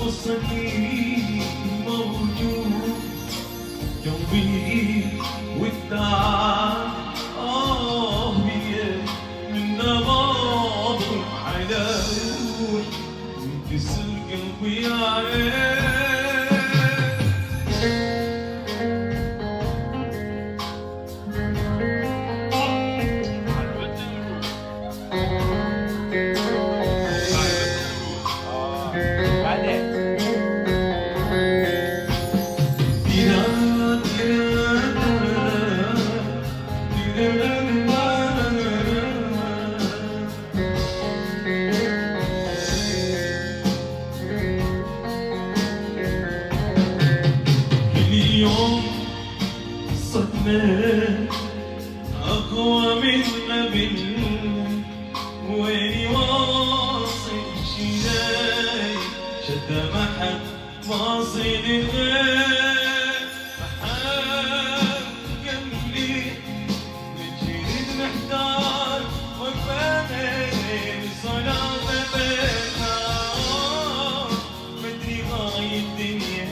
قصتي موجود قلبي والتعب بيه من نبض على روح وانكسر قلبي عليه. اليوم صدمة أقوى من قبل، ويني واصل شي شد ما حد واصل الغير محل قبلي من جديد محتاج وقفاني صلاة بيتها مدري غاية الدنيا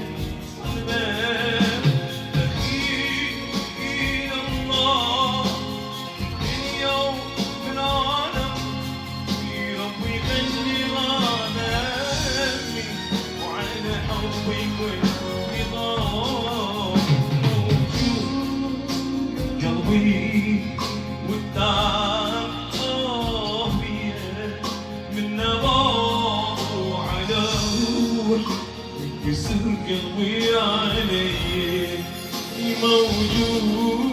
صدمة قلبي والتعب بيه من نبض على روح يكسر قلبي عليه موجود.